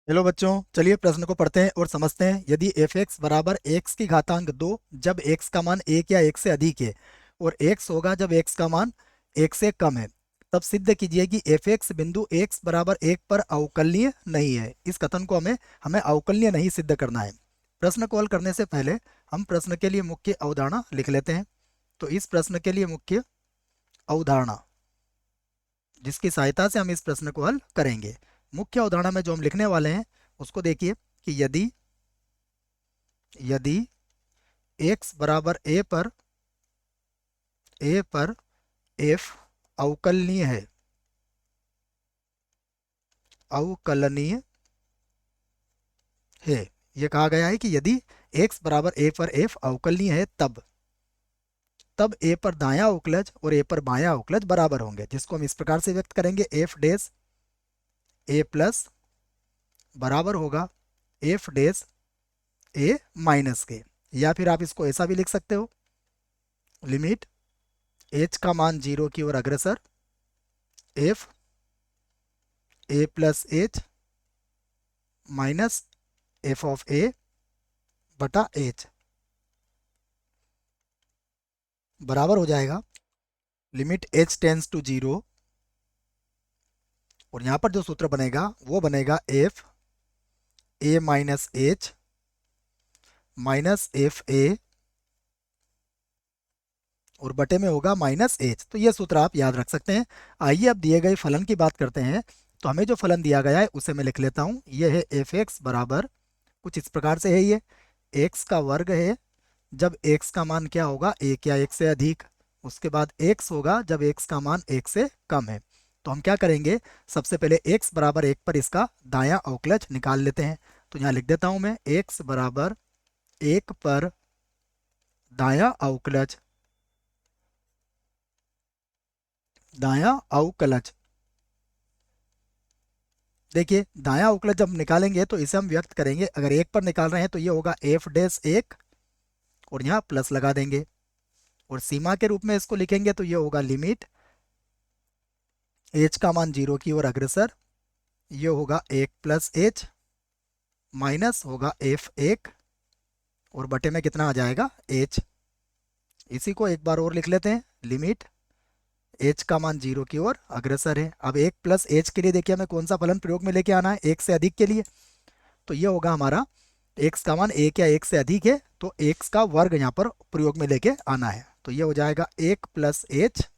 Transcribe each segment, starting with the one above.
Hello बच्चों, चलिए प्रश्न को पढ़ते हैं और समझते हैं। यदि एफ एक्स बराबर एक्स की घातांक 2 जब एक्स का मान 1 या 1 से अधिक है और एक्स होगा जब एक्स का मान 1 से कम है, तब सिद्ध कीजिए कि एफ एक्स बिंदु एक्स बराबर 1 पर अवकलनीय नहीं है। इस कथन को हमें हमें अवकलनीय नहीं सिद्ध करना है। प्रश्न को हल करने से पहले हम प्रश्न के लिए मुख्य अवधारणा लिख लेते हैं। तो इस प्रश्न के लिए मुख्य अवधारणा जिसकी सहायता से हम इस प्रश्न को हल करेंगे, मुख्य अवधारणा में जो हम लिखने वाले हैं उसको देखिए कि यदि यदि x बराबर ए पर f अवकलनीय है, अवकलनीय है। यह कहा गया है कि यदि x बराबर a पर f अवकलनीय है तब a पर दायां अवकलज और a पर बायां अवकलज बराबर होंगे, जिसको हम इस प्रकार से व्यक्त करेंगे f डैश a प्लस बराबर होगा f डैश a माइनस के। या फिर आप इसको ऐसा भी लिख सकते हो, लिमिट h का मान 0 की ओर अग्रसर f a plus h minus f of a बटा h बराबर हो जाएगा लिमिट h टेंस टू 0। और यहां पर जो सूत्र बनेगा वो बनेगा f a minus h minus F A और बटे में होगा माइनस एच। तो ये सूत्र आप याद रख सकते हैं। आइए अब दिए गए फलन की बात करते हैं। तो हमें जो फलन दिया गया है उसे मैं लिख लेता हूँ। ये है एफ एक्स बराबर कुछ इस प्रकार से है। ये एक्स का वर्ग है जब एक्स का मान क्या होगा, एक या एक से अधिक। उसके बाद एक्स होगा जब एक्स का मान एक से कम है। तो हम क्या करेंगे, सबसे पहले एक्स बराबर एक पर इसका दायां अवकलज निकाल लेते हैं। तो यहाँ लिख देता हूँ मैं एक्स बराबर एक पर दायां अवकलज, दायां अवकलज। देखिए दायां अवकलज जब निकालेंगे तो इसे हम व्यक्त करेंगे, अगर एक पर निकाल रहे हैं तो ये होगा एफ डैश एक और यहाँ प्लस लगा देंगे। और सीमा के रूप में इसको लिखेंगे तो ये होगा लिमिट एच का मान 0 की ओर अग्रसर, ये होगा एक प्लस एच माइनस होगा एफ एक और बटे में कितना आ जाएगा एच। इसी को एक बार और लिख लेते हैं, लिमिट एच का मान 0 की ओर अग्रसर है। अब एक प्लस एच के लिए देखिए हमें कौन सा फलन प्रयोग में लेके आना है, एक से अधिक के लिए। तो ये होगा हमारा एक्स का मान एक या एक से अधिक है तो एक्स का वर्ग यहाँ पर प्रयोग में लेके आना है। तो ये हो जाएगा एक प्लस एच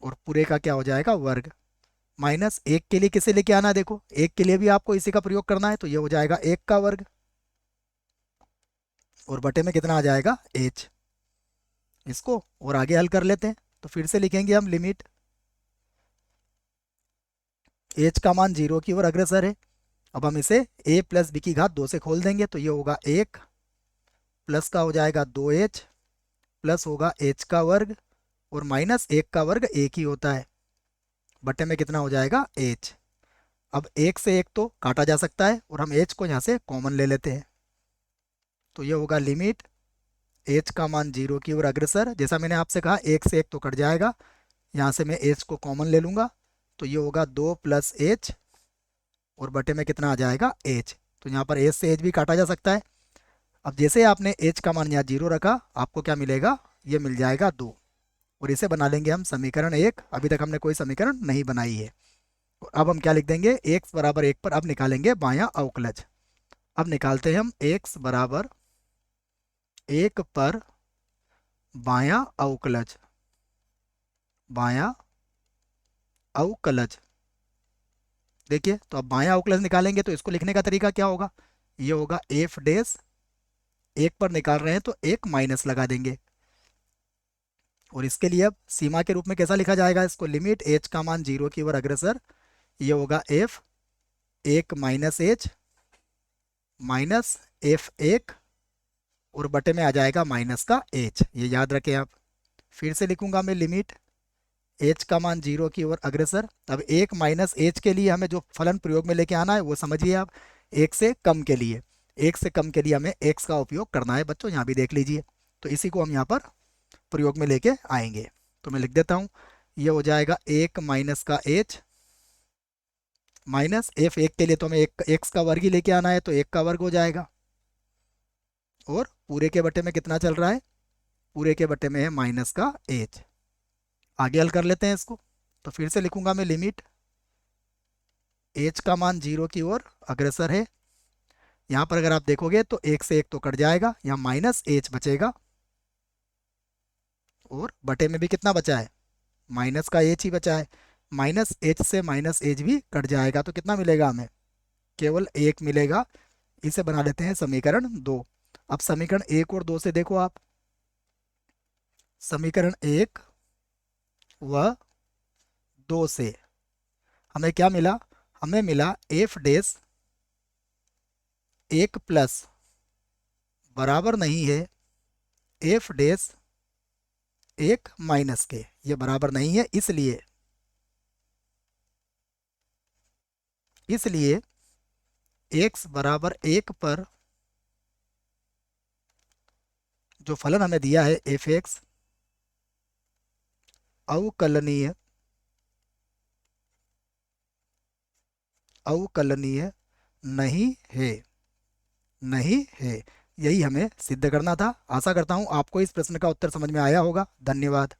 और पूरे का क्या हो जाएगा वर्ग, माइनस एक के लिए किसे लेके आना है, देखो एक के लिए भी आपको इसी का प्रयोग करना है। तो ये हो जाएगा एक का वर्ग और बटे में कितना आ जाएगा एच। इसको और आगे हल कर लेते हैं। तो फिर से लिखेंगे हम लिमिट एच का मान 0 की ओर अग्रसर है। अब हम इसे a प्लस बी की घात 2 से खोल देंगे तो ये होगा एक प्लस का हो जाएगा 2h प्लस होगा h का वर्ग और माइनस एक का वर्ग एक ही होता है, बटे में कितना हो जाएगा h। अब एक से एक तो काटा जा सकता है और हम h को यहाँ से कॉमन ले लेते हैं। तो ये होगा लिमिट h का मान 0 की ओर अग्रसर, जैसा मैंने आपसे कहा एक से एक तो कट जाएगा, यहाँ से मैं h को कॉमन ले लूंगा। तो ये होगा 2 प्लस h और बटे में कितना आ जाएगा h। तो यहाँ पर h से h भी काटा जा सकता है। अब जैसे आपने h का मान यहाँ 0 रखा, आपको क्या मिलेगा, ये मिल जाएगा 2। और इसे बना लेंगे हम समीकरण एक। अभी तक हमने कोई समीकरण नहीं बनाई है। और अब हम क्या लिख देंगे, x बराबर एक पर अब निकालेंगे बायां अवकलज। अब निकालते हैं हम x बराबर एक पर बायां अवकलज, बायां अवकलज। देखिए तो अब बायां अवकलज निकालेंगे तो इसको लिखने का तरीका क्या होगा, ये होगा एफ डैश एक पर निकाल रहे हैं तो एक माइनस लगा देंगे। और इसके लिए अब सीमा के रूप में कैसा लिखा जाएगा, इसको लिमिट एच का मान 0 की ओर अग्रसर, ये होगा एफ एक माइनस एच माइनस एफ एक और बटे में आ जाएगा माइनस का एच, ये याद रखें आप। फिर से लिखूंगा मैं लिमिट एच का मान 0 की ओर अग्रसर। अब एक माइनस एच के लिए हमें जो फलन प्रयोग में लेके आना है वो समझिए आप, एक से कम के लिए, एक से कम के लिए हमें एक्स का उपयोग करना है बच्चों, यहाँ भी देख लीजिए। तो इसी को हम यहाँ पर प्रयोग में लेके आएंगे। तो मैं लिख देता हूँ, ये हो जाएगा एक माइनस का एच माइनस एफ एक के लिए तो हमें एक एक्स का वर्ग ही लेके आना है, तो एक का वर्ग हो जाएगा। और पूरे के बटे में कितना चल रहा है, पूरे के बटे में है माइनस का एच। आगे हल कर लेते हैं इसको। तो फिर से लिखूंगा मैं लिमिट एच का मान 0 की ओर अग्रसर है। यहाँ पर अगर आप देखोगे तो एक से एक तो कट जाएगा, यहाँ माइनस एच बचेगा, और बटे में भी कितना बचा है, माइनस का एच ही बचा है। माइनस एच से माइनस एच भी कट जाएगा, तो कितना मिलेगा हमें, केवल एक मिलेगा। इसे बना लेते हैं समीकरण 2। अब समीकरण 1 और 2 से देखो आप, समीकरण 1 व 2 से हमें क्या मिला, हमें मिला एफ डैश एक प्लस बराबर नहीं है एफ डैश एक माइनस के, ये बराबर नहीं है, इसलिए इसलिए x बराबर 1 पर जो फलन हमें दिया है एफ एक्स अवकलनीय अवकलनीय नहीं है, नहीं है। यही हमें सिद्ध करना था। आशा करता हूँ आपको इस प्रश्न का उत्तर समझ में आया होगा। धन्यवाद।